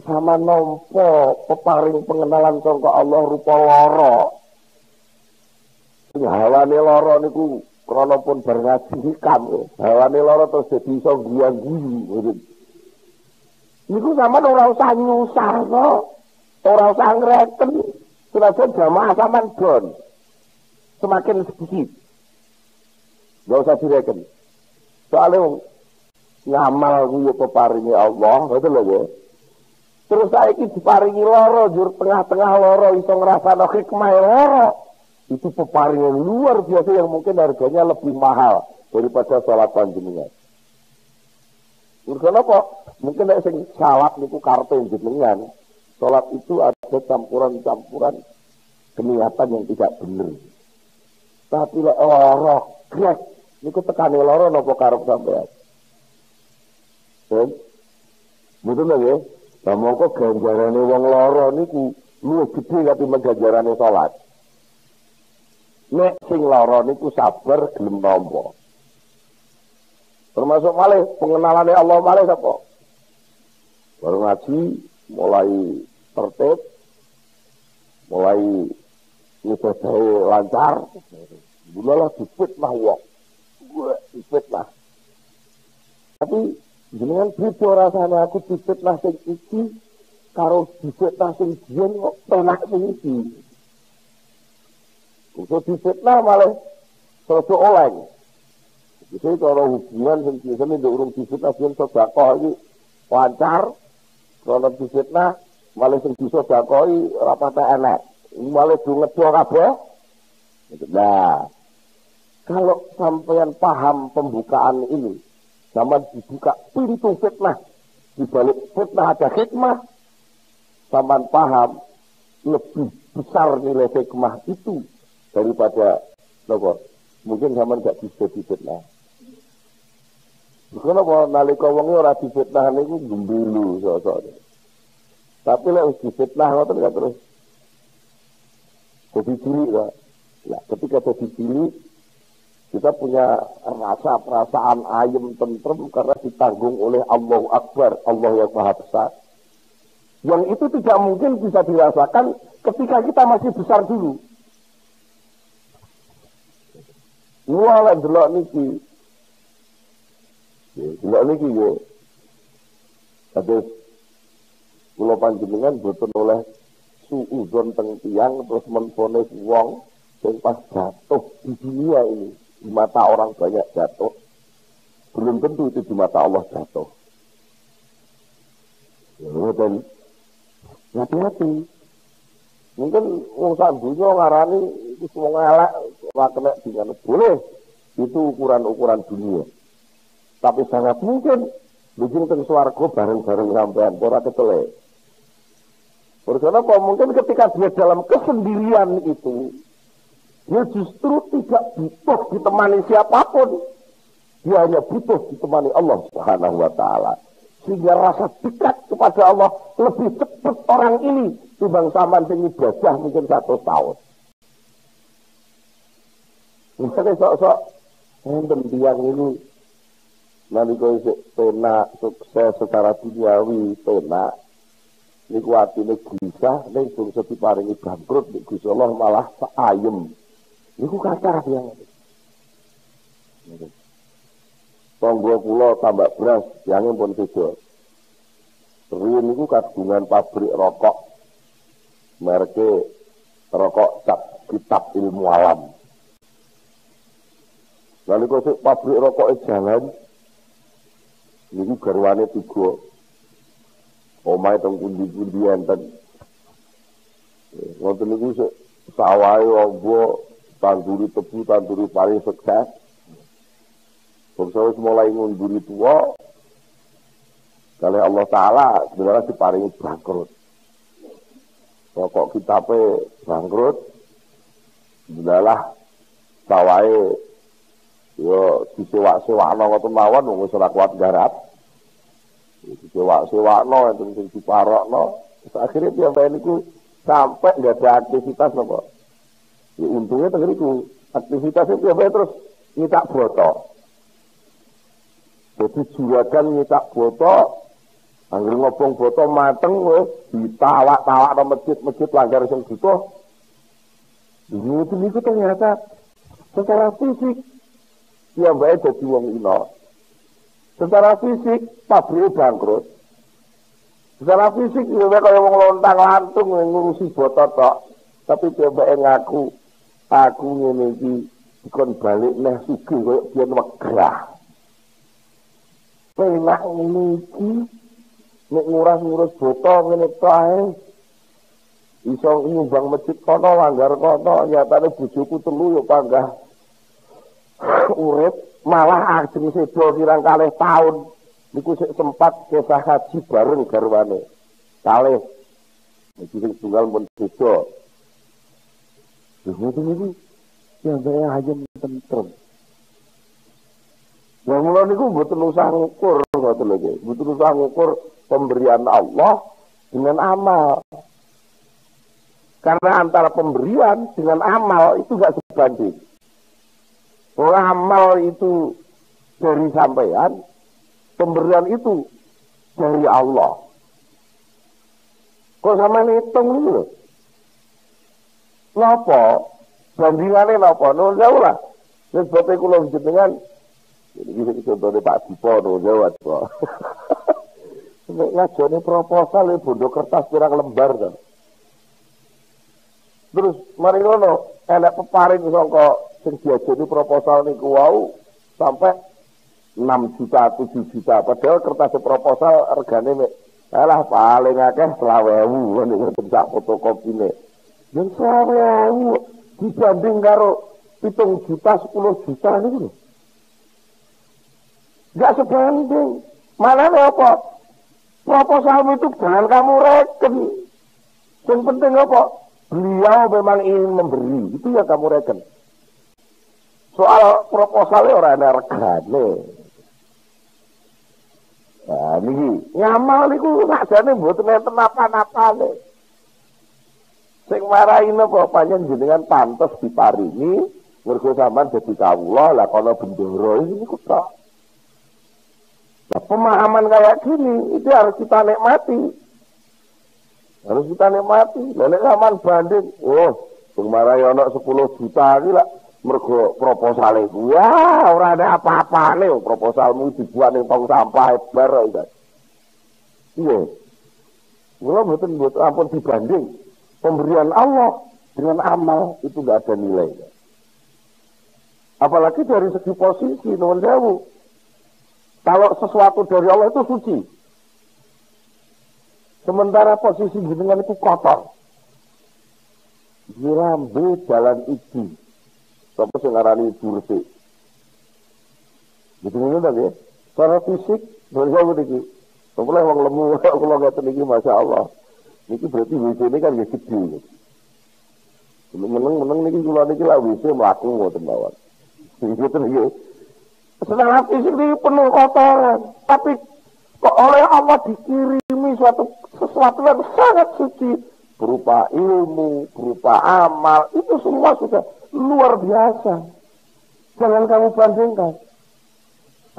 sama nompo peparing pengenalan sangka Allah rupa lara. Hawane lara niku krana pun bar ngaji hikam. Hawane lara terus dadi iso guyu-guyu. Niku sampean ora usah nyusahno, ora usah ngreken. Senajan jamaah sampean don. Semakin sedikit. Gak usah direken. Soalnya ngamal kuwi peparingi Allah, betul lho ya. Terus saiki diparingi lara, jur tengah-tengah lara iso ngrasakno hikmah lara. Itu peparingan luar biasa yang mungkin harganya lebih mahal daripada salat panjenengan. Mergo apa? Mungkin nek sing salat niku karepe jenengan, salat itu ada campuran-campuran keniatan yang tidak benar. Tapi lek lara, grek niku tekane lara napa karep sampean? Betul nggih? Lah mongko ganjarane wong lara niku luwih gedhe katimbang ganjarane salat. Nek sing lara niku sabar gelem nampa. Termasuk malih pengenalane Allah malih sapa? Baru ngaji mulai tertib, mulai ibadah lancar, mulalah difitnah wong. Difitnah. Tapi jenengan beda rasane aku difitnah sing iki karo difitnah sing biyen kok penak sing iki. Untuk difitnah malah sesuatu oleng. Jadi kalau hubungan yang biasanya di urung difitnah biar sedekah ini lancar. Kalau difitnah Malah sing disodakoi ora patek enek. Malah dungedo kabeh. Nah, kalau sampean paham pembukaan ini, zaman dibuka pintu fitnah, di balik fitnah ada hikmah, sampean paham lebih besar nilai hikmah itu daripada nopo. Mungkin sampean gak bisa difitnah. Kenapa nalika wong ora difitnah niku gembulu sok-sok. Tapi lek difitnah ngoten gak terus. Jadi cilik lah. Nah, ketika jadi cilik kita punya rasa perasaan ayem tentrem karena ditanggung oleh Allahu Akbar, Allah yang Maha Besar. Yang itu tidak mungkin bisa dirasakan ketika kita masih besar dulu. Wala delok niki. Delok niki yo. Kados kula panjenengan boten oleh suudzon teng tiyang terus menfonis wong sing pas jatuh di dunia ini. Di mata orang banyak jatuh. Belum tentu itu di mata Allah jatuh. Ya, dan hati-hati. Mungkin wong sak dunya ngarani itu semua elek ora kena dengan boleh. Itu ukuran-ukuran dunia. Tapi sangat mungkin bikin teng swarga bareng-bareng sampean ora ketele. Karena apa? Mungkin ketika dia dalam kesendirian itu, dia justru tidak butuh ditemani siapapun. Dia hanya butuh ditemani Allah Subhanahu wa Ta'ala. Sehingga rasa dekat kepada Allah lebih cepat orang ini timbang sampean sing ibadah mungkin 1 tahun. Misalnya sok-sok enten tiyang ini nalika isih penak sukses secara duniawi penak niku atine gelisah ning bangsa diparingi bangkrut nek Gusti Allah malah ayem. Niku kathah tiyang. Tonggo kula tambak beras, yange pun sedo. Riyen niku kagungan pabrik rokok. Merke rokok cap kitab ilmu alam. Lalu kok pabrik rokok jalan, niku garwane 3. Omahe teng pundi-pundi enten. Wonten niku sawahe ombo tanduri tebu, tanduri pari sukses. Bangsa wis mulai ngunduri tua, kali Allah Ta'ala sebenarnya diparingi bangkrut. Pokok kitabe bangkrut, sebenarnya sawahe yo disewa-sewakno ngoten mawon wong wis ora kuat garap. Disewa-sewakno enten sing diparokno, akhire piyambake niku sampai nggak ada aktivitas napa. Ya untungnya teng niku aktivitasnya piyambake terus nyitak boto. Jadi juragan nyitak boto, anggere ngobong boto mateng wis ditawak-tawak nang masjid-masjid langgar sing butuh. Niku ternyata secara fisik ya mbake dadi wong ino. Secara fisik pabrik bangkrut. Secara fisik ya kaya wong lontang-lantung ngurusi boto tok. Tapi coba ngaku aku ngene iki dikon balik neh sugih koyo biyen wegah. Penak ngene iki nek ngurus boto ngene tok ae. Iso nyumbang masjid kono langgar kono nyatane bojoku 3 yo panggah urip malah ajeng sedo kirang kalih taun niku sik sempat kesah haji bareng garwane kalih iki sing tunggal pun sedo niku ya saya ayem tentrem. Wong kula niku mboten usah ngukur ngoten lho nggih, mboten usah ngukur pemberian Allah dengan amal. Karena antara pemberian dengan amal itu enggak sebanding. Amal itu dari sampean, pemberian itu dari Allah. Kok sama hitung ini loh? Napa? Bandingannya napa? Nuwun sewu lah. Wis boten kula jenengan iki contohnya Pak Dipo nuwun sewu kok. Nek ngajone proposal e bondo kertas pirang lembar to. Terus mari ngono, enek peparing saka sing diajeni proposal niku wau sampai 6 juta, 7 juta. Padahal kertas proposal regane mek Alah paling akeh 20.000 ngoten sak fotokopine. Yang 20.000 dibanding karo 7 juta 10 juta niku lho. Enggak sebanding. Mana apa? Proposalmu itu jangan kamu reken. Yang penting apa? Beliau memang ingin memberi. Itu yang kamu reken. Soal proposalnya orang ada regane. Nah, niki ngamal niku sakjane mboten enten napa-napane. Sing marahi napa panjen jenengan pantes diparingi mergo sampean dadi kawula lah kana bendoro niku tok. Nah, pemahaman kayak gini itu harus kita nikmati. Harus kita nikmati. Nek sampean banding, oh, sing marahi ana 10 juta iki lah mergo proposal iku. Wah, ora ada apa-apane proposalmu dibuat ning tong sampah bar kok. Iya. Mula mboten ampun dibanding pemberian Allah dengan amal itu enggak ada nilai. Apalagi dari segi posisi nuwun sewu. Kalau sesuatu dari Allah itu suci. Sementara posisi jenengan itu kotor. Dirambe jalan iki. Sapa sing ngarani bersih. Gitu ngono ta nggih. Secara fisik bersih iki. Sampeyan wong lemu kula ngeten iki masyaallah. Niki berarti WC ini kan nggih gede. Meneng-meneng niki kula niki lak WC mlaku ngoten mawon. Ngoten nggih. Secara fisik ini penuh kotoran, tapi kok oleh Allah dikirimi sesuatu yang sangat suci berupa ilmu, berupa amal, itu semua sudah luar biasa. Jangan kamu bandingkan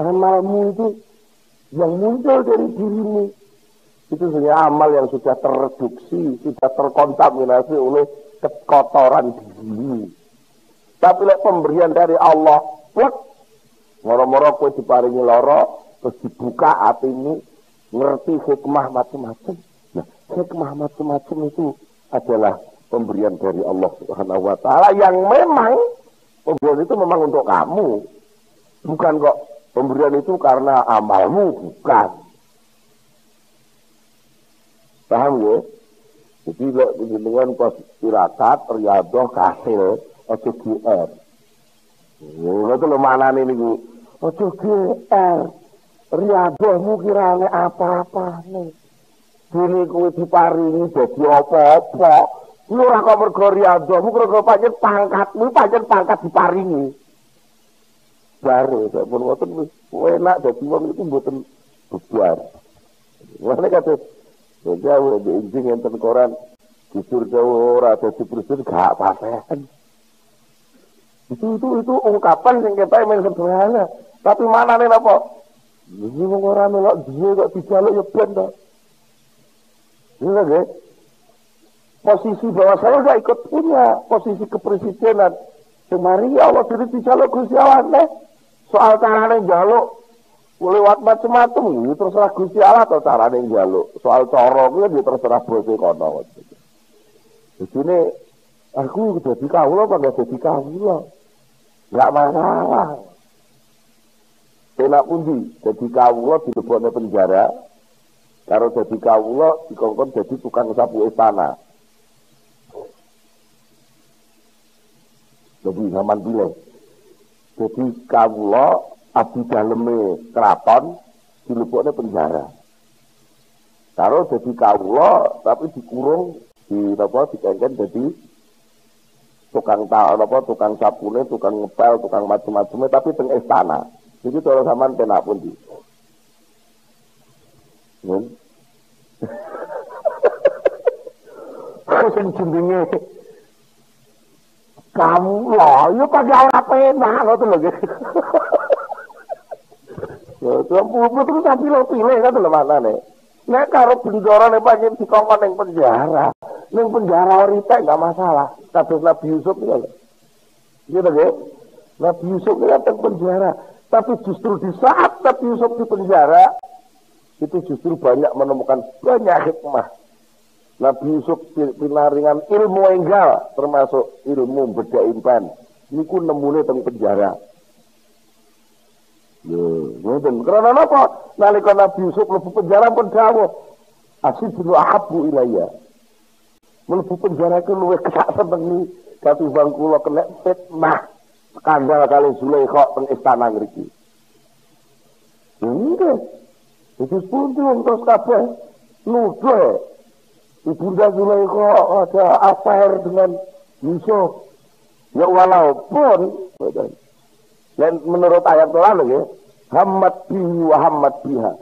amalmu itu yang muncul dari dirimu itu sebenarnya amal yang sudah tereduksi, sudah terkontaminasi oleh kekotoran diri. Tapi pemberian dari Allah, moro-moro kowe diparingi lara, terus dibuka hatimu, ngerti hikmah macam-macam. Nah, hikmah macam-macam itu adalah pemberian dari Allah Subhanahu wa taala yang memang pemberian itu memang untuk kamu. Bukan kok pemberian itu karena amalmu, bukan. Paham ya? Jadi dengan pas tirakat, riyadhah, kasil, aja GR. Itu lho maknane niku. Aja GR. Riyadhahmu kirane apa-apane. Dene kowe diparingi dadi apa-apa. Kuwi ora kok mergo riyadhahmu, mergo pancen pangkatmu, pancen pangkat diparingi. Baru sampun ngoten wis enak dadi wong iku mboten bebar. Wene kate jauh di injing enten koran jujur jauh ora dadi presiden gak apa-apa. Itu ungkapan yang kita main sederhana. Tapi mana nih apa? Ini orang melok dia kok dijaluk ya ben toh. Ini lagi. Posisi bahwa saya gak ikut punya posisi kepresidenan. Kemari ya Allah jadi dijaluk Gusti Allah nih. Soal caranya jaluk lewat macam-macam itu terserah Gusti Allah atau caranya jaluk. Soal corongnya dia terserah bose kono. Di sini aku jadi kawula apa gak jadi kawula? Gak masalah. Enak pundi jadi kawula dilebokne penjara. Karo jadi kawula dikongkon jadi tukang sapu istana. Lebih zaman pilih. Jadi kawula abdi daleme keraton dilebokne penjara. Karo jadi kawula tapi dikurung di apa dikengken jadi tukang tukang sapune, tukang ngepel, tukang macam-macamnya tapi teng istana. Jadi kalau sampean penak pundi. Sing jenenge kamu loh, ya pada ora penak ngoten lho. Ya terus pilih-pilih kan lho maknane. Nek karo bendoro nek pancen dikongkon ning penjara. Ning penjara orite enggak masalah. Kados Nabi Yusuf iki lho. Gitu nggih. Nabi Yusuf iki kan penjara. Tapi justru di saat Nabi Yusuf di penjara, itu justru banyak menemukan banyak hikmah. Nabi Yusuf pinaringan ilmu enggal, termasuk ilmu bedah impan. Niku nemune teng penjara. Yo, ngoten. Karena apa? Nalika Nabi Yusuf mlebu penjara pun dawuh, Asijnu ahabbu ilayya. Mlebu penjara ku luwih kesak senengi katimbang kula kena fitnah skandal kali Zulaikha teng istana ngriki. Nggih. Itu pundi wong terus kabeh nuduh Ibunda Zulaikha ada affair dengan Yusuf. Ya walaupun dan menurut ayat Quran ya, hammat bihi wa hammat biha.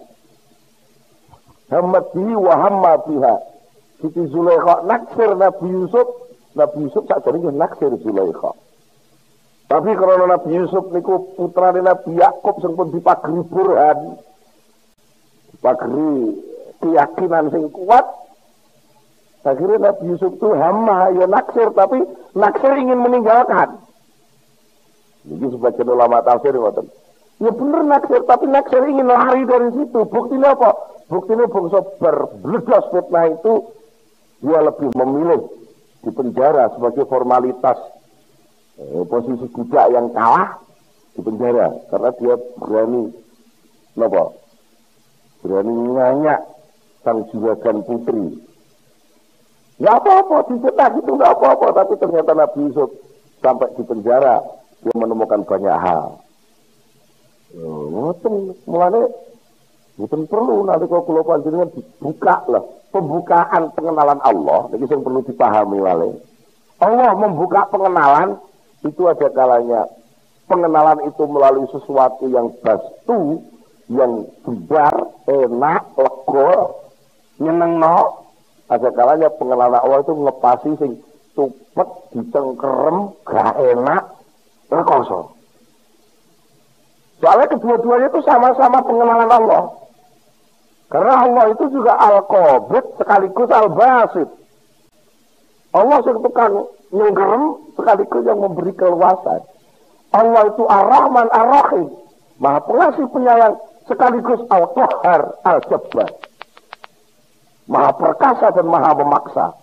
Hammat bihi wa hammat biha. Siti Zulaikha naksir Nabi Yusuf sakjane naksir Zulaikha. Tapi karena Nabi Yusuf niku putrane Nabi Yakub sing pun dipageri burhan, dipageri keyakinan sing kuat. Akhirnya Nabi Yusuf itu hama ya naksir, tapi naksir ingin meninggalkan. Jadi sebagian ulama tafsir ngoten. Ya bener naksir, tapi naksir ingin lari dari situ. Buktinya apa? Buktinya bangsa berbledos fitnah itu dia lebih memilih di penjara sebagai formalitas posisi budak yang kalah di penjara karena dia berani nyanyak sang juragan putri. Ya apa-apa difitnah gitu nggak apa-apa, tapi ternyata Nabi Yusuf sampai di penjara dia menemukan banyak hal. Mulanya bukan perlu nanti kalau kula panjenengan dibuka lah pembukaan pengenalan Allah. Ini yang perlu dipahami wale. Allah membuka pengenalan itu ada kalanya pengenalan itu melalui sesuatu yang bastu, yang sebar, enak, lega, nyenengno. Ada kalanya pengenalan Allah itu ngelepasi sing tupet, dicengkerem, gak enak, rekoso. Soalnya kedua-duanya itu sama-sama pengenalan Allah. Karena Allah itu juga al-qabid sekaligus al-basit. Allah yang tukang nyengkerem sekaligus yang memberi keluasan. Allah itu ar-Rahman ar-Rahim, Maha Pengasih Penyayang sekaligus al-Qahhar al-Jabbar, Maha Perkasa dan Maha Memaksa.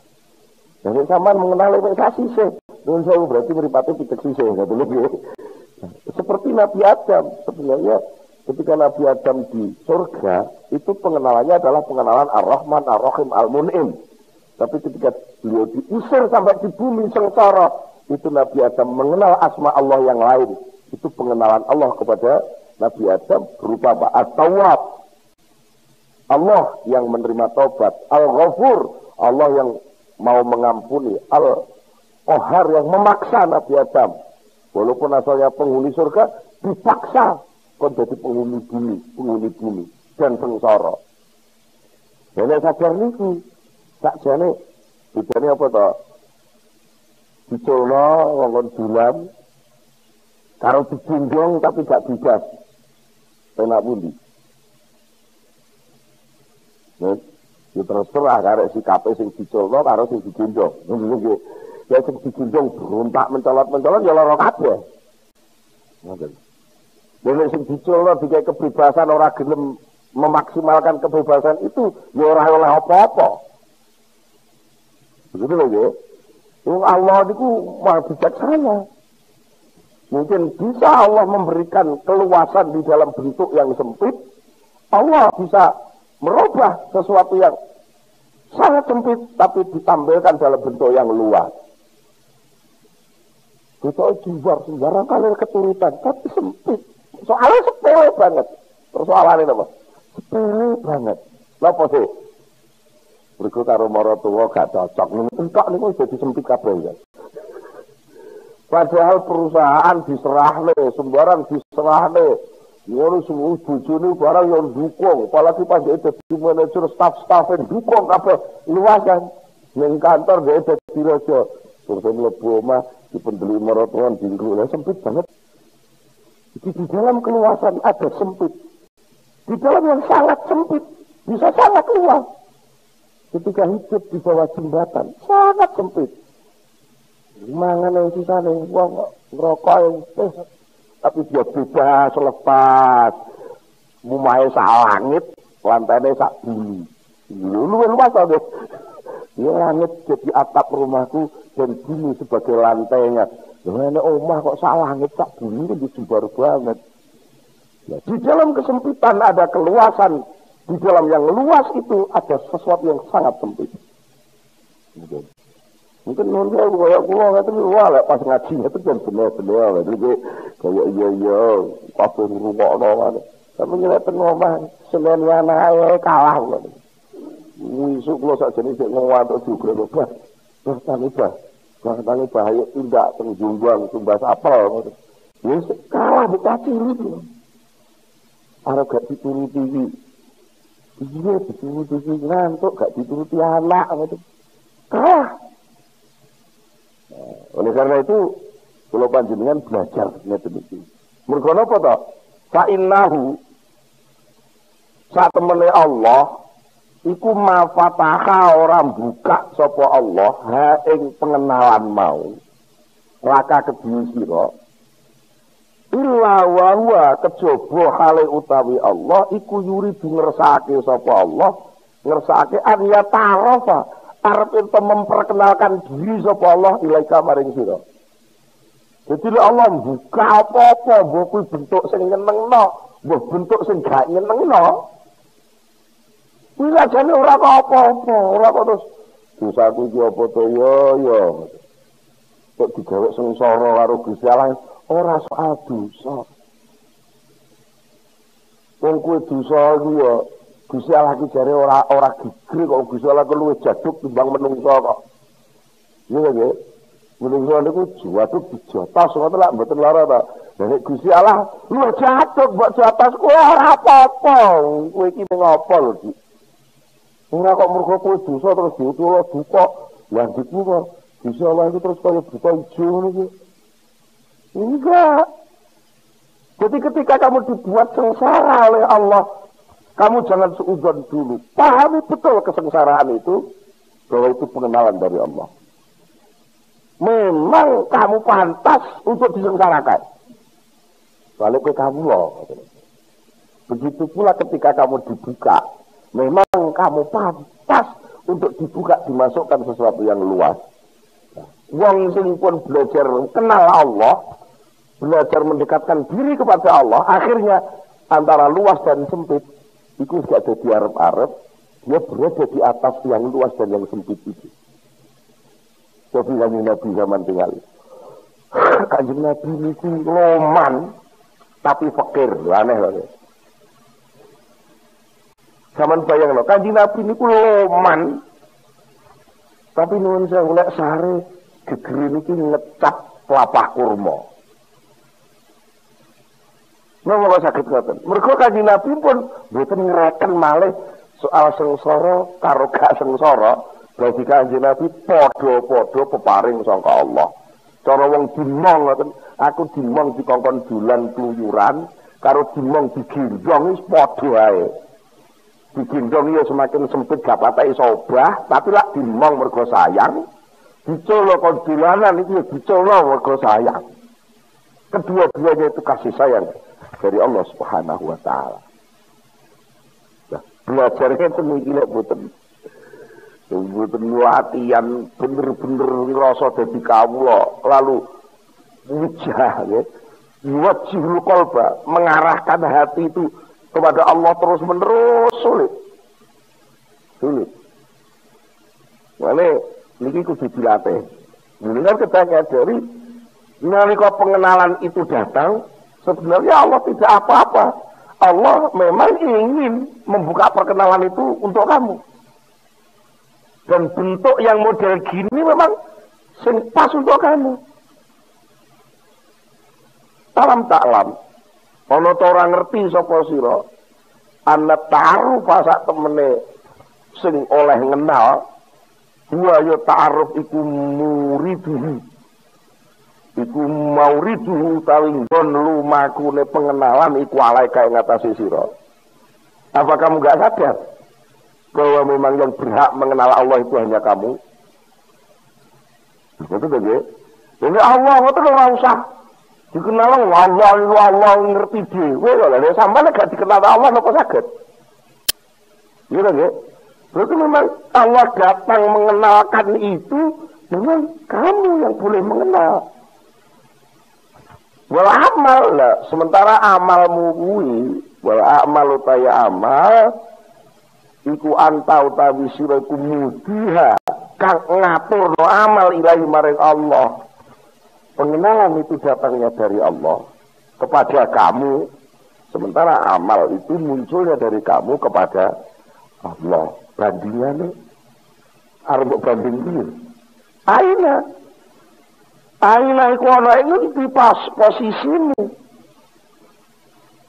Jadi sama mengenal kasih sih. Nun saya berarti meripati pitek sih nggak boleh. Seperti Nabi Adam sebenarnya ketika Nabi Adam di surga itu pengenalannya adalah pengenalan ar-Rahman ar-Rahim al-Mun'im. Tapi ketika beliau diusir sampai di bumi sengsara, itu Nabi Adam mengenal asma Allah yang lain. Itu pengenalan Allah kepada Nabi Adam berupa apa? At-Tawwab, Allah yang menerima taubat. Al-Ghafur, Allah yang mau mengampuni. Al-Qahhar yang memaksa Nabi Adam. Walaupun asalnya penghuni surga, dipaksa kon jadi penghuni bumi dan sengsara. Jadi sadar niku sakjane bedane apa to? Diculno wong dulan karo dijunjung tapi gak bebas. Penak pundi? Ya terserah karek sikape sing diculno karo sing dijunjung. Nggih. Ya sing dijunjung berontak mencolot-mencolot ya lara kabeh. Ngoten. Dene sing diculno dikai kebebasan ora gelem memaksimalkan kebebasan itu ya ora oleh apa-apa. Begitu lho ya. Allah itu maha bijaksana. Mungkin bisa Allah memberikan keluasan di dalam bentuk yang sempit. Allah bisa merubah sesuatu yang sangat sempit tapi ditampilkan dalam bentuk yang luas. Kita sembarang kali keturutan tapi sempit. Soalnya sepele banget. Persoalannya apa? Sepele banget. Napa sih? Mergo karo maratuwa gak cocok. Entok niku jadi sempit kabeh ya. Padahal perusahaan diserahne, sembarang diserahne. Ngono semua bojone barang yang dukung, apalagi pas dia dadi manajer staff yang dukung kabeh luas kan. Ning kantor dia dadi raja. Terus mlebu omah dipendeli maratuwa dingkluk. Sempit banget. Di dalam keluasan ada sempit. Di dalam yang sangat sempit bisa sangat luas. Ketika hidup di bawah jembatan sangat sempit. Mangan yang sisane wong ngerokok yang tapi dia bebas lepas. Mumahe sak langit, lantainya sak bumi. Luwih luas to. Ya langit jadi atap rumahku dan bumi sebagai lantainya. Nek omah kok sak langit sak bumi itu disebar banget. Ya, di dalam kesempitan ada keluasan, Di dalam yang luas itu ada sesuatu yang sangat sempit. Mungkin nonton kayak gua nggak tahu wah pas ngajinya itu kan benar-benar gitu kayak iya pas rumah orang tapi ngeliat pengomong selain anak kalah kan wisuk lo saja nih ngomong atau juga lupa tani bahaya tidak tengjungguan tumbas apel wis kalah dikasih itu arep gak dituruti iya dituruti ngantuk gak dituruti anak gitu kalah. Oleh karena itu, kalau panjenengan belajar ngeten iki. Mergo napa to? Fa innahu sak temene Allah iku mafataha orang buka sapa Allah ha ing pengenalan mau. Laka kedue sira. Illa wa huwa kejaba hale utawi Allah iku yuri ngersake sapa Allah, ngersake an ya ta'arafa arep ento memperkenalkan diri sapa Allah ilaika maring sira. Jadi Allah buka apa-apa, mbok kuwi bentuk sing nyenengno, mbok bentuk sing gak nyenengno. Kuwi lajane ora apa-apa, ora kok terus dosaku iki apa to ya. Kok digawe sengsara karo Gusti Allah, ora soal dosa. Wong kuwi dosa iki ya Gusti Allah ki jare ora gigri kok Gusti Allah ku luwih jaduk timbang menungso kok. Iya nggih. Menungso niku jaduk dijotos ngoten lak mboten lara ta. Nek Gusti Allah luwih jaduk mbok jotos ku ora apa-apa. Kowe iki ngopo lho, Dik? Ora kok mergo kowe dosa terus diutul buka. Lah diku kok Gusti Allah itu terus kaya buka ijo ngono iki. Enggak. Jadi ketika kamu dibuat sengsara oleh Allah, kamu jangan seuzon dulu. Pahami betul kesengsaraan itu. Bahwa itu pengenalan dari Allah. Memang kamu pantas untuk disengsarakan. Soalnya kamu loh. Begitu pula ketika kamu dibuka. Memang kamu pantas untuk dibuka. Dimasukkan sesuatu yang luas. Wong sing pun belajar kenal Allah. Belajar mendekatkan diri kepada Allah. Akhirnya antara luas dan sempit. Itu gak ada di arep-arep, dia berada di atas yang luas dan yang sempit itu. Tapi kanjeng Nabi zaman tinggal. Kanjeng Nabi itu loman, tapi fakir, aneh loh. Zaman bayang loh, kanjeng Nabi itu loman, tapi nuwun saya golek sare gegere niki ngecap kelapa kurma. Napa kok saged ngoten? Mergo kanjeng Nabi pun mboten ngereken malih soal sengsara karo gak sengsara. Dadi kanjeng Nabi padha-padha peparing saka Allah. Cara wong dimong ngoten, aku dimong dikongkon dolan kluyuran karo dimong digendong wis padha ae. Digendong ya semakin sempit gak patake sobah, tapi lak dimong mergo sayang. Diculno kon dolanan iki diculno mergo sayang. Kedua-duanya itu kasih sayang dari Allah Subhanahu wa taala. Nah, belajarnya itu mikirnya boten latihan bener-bener ngerasa dadi kawula lalu wujah ya. Wajhul qalba mengarahkan hati itu kepada Allah terus menerus sulit. Mane niki kudu dilatih. Bener ketanya dari nalika pengenalan itu datang, sebenarnya Allah tidak apa-apa. Allah memang ingin membuka perkenalan itu untuk kamu. Dan bentuk yang model gini memang pas untuk kamu. Alam ta'lam. Ana ta ora ngerti sapa sira. Ana ta'aruf sak temene sing oleh ngenal. Wa ya ta'aruf iku muriduhu. Iku mauriduhu tawing don lumakune pengenalan iku alaika ing atase sira. Apa kamu enggak sadar bahwa memang yang berhak mengenal Allah itu hanya kamu? Itu begitu. Ini Allah itu ora usah dikenal Allah ngerti dhewe lho. Nek sampeyan gak dikenal Allah napa saged? Iya nggih. Berarti memang Allah datang mengenalkan itu, memang kamu yang boleh mengenal. Wal amal lah, sementara amalmu kuwi, wal amal utaya amal iku anta utawi sira iku mudiha kang ngaturno amal ilahi maring Allah. Pengenalan itu datangnya dari Allah kepada kamu, sementara amal itu munculnya dari kamu kepada Allah. Bandingannya arep banding piye? Aina iku ana ing di pas posisine.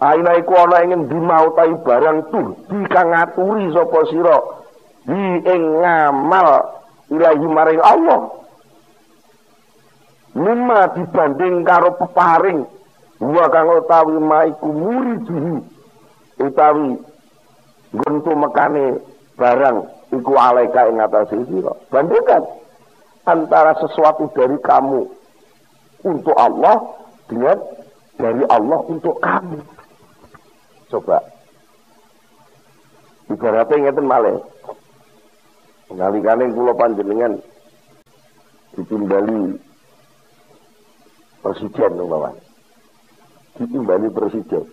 Aina iku ana ing ndi mau ta barang tuh dikang ngaturi sapa sira di ing ngamal ilahi maring Allah. Mimma dibanding karo peparing wa kang utawi maiku muridihi utawi nggontu mekane barang iku alaika ing atase sira. Bandingkan antara sesuatu dari kamu untuk Allah dengan dari Allah untuk kamu. Coba ibaratnya ngeten malih. Ngalikane kula panjenengan ditimbali presiden umpama. Ditimbali presiden.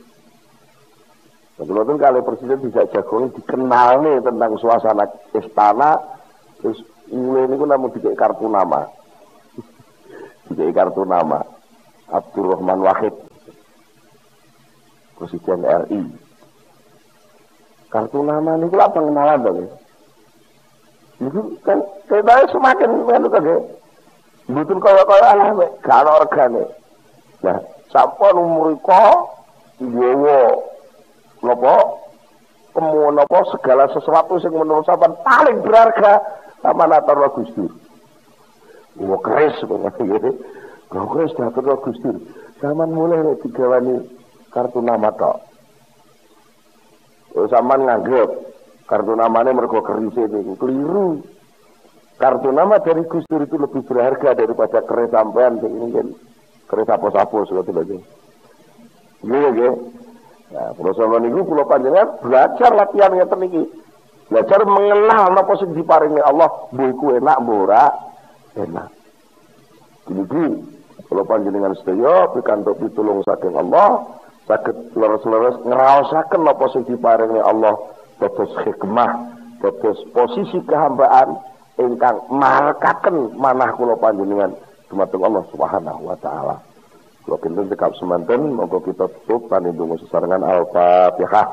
Kula ten kali presiden bisa jagonge dikenal nih tentang suasana istana, terus mulai niku namung dikek kartu nama. Dikek kartu nama Abdurrahman Wahid Presiden RI. Kartu nama niku lha pengenalan to. Niku kan kaya semakin ngono kage. Mboten kaya-kaya ala wek gak ana regane. Nah, sampun umurika nggawa napa kemono apa segala sesuatu sing menurut sampean paling berharga sama atur Gusti. Wah keris ngene. Kok keris atur Gusti. Sampean mulai nek digawani kartu nama tok. Sampean nganggep kartu namanya mergo kerise niku keliru. Kartu nama dari Gusti itu lebih berharga daripada keris sampean sing mungkin keris apa-apa ngoten lho. Nggih. Nah, proses niku kula panjenengan belajar latihan ngeten iki. Belajar mengenal napa sing diparingi Allah, mbuh iku enak mbuh ora enak. Niki kula panjenengan sedaya pikantuk pitulung saking Allah, saged leres-leres ngraosaken napa sing diparingi Allah dados hikmah, dados posisi kehambaan ingkang marekaken manah kula panjenengan dumateng Allah Subhanahu wa taala. Kula kinten cekap semanten monggo kita tutup kanthi donga sesarengan Al-Fatihah.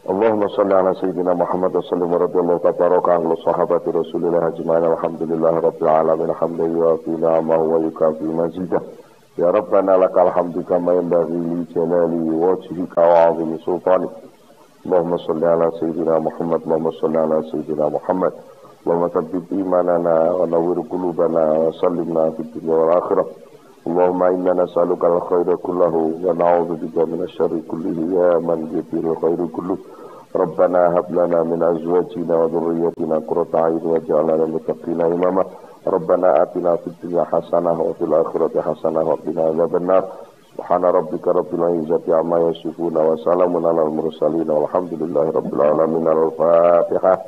Allahumma salli ala sayyidina Muhammad wa sallim wa radiyallahu tabaraka an sahabati Rasulillah ajma'in alhamdulillahi rabbil alamin hamdan yuwafi ni'amahu wa yukafi mazidah. Ya Rabbana lakal hamdu kama yanbaghi li jalali wajhika wa 'azimi sultanik. Allahumma salli ala sayyidina Muhammad, Allahumma salli ala sayyidina Muhammad. Allahumma thabbit imanana wa nawwir qulubana wa sallimna fid dunya wal akhirah. Allahumma inna nas'aluka al-khaira kullahu wa na'udzu bika minasy-syarri kullihi ya man bihi khairu kullu. Rabbana hab lana min azwajina wa dhurriyyatina qurrata a'yun waj'alna lil muttaqina imama. Rabbana atina fid dunya hasanah wa fil akhirati hasanah wa qina adzabannar. Subhana rabbika rabbil izzati amma yasifun wa salamun alal mursalin walhamdulillahi rabbil alamin. Al-Fatihah.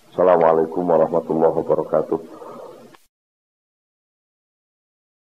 Assalamualaikum warahmatullahi wabarakatuh.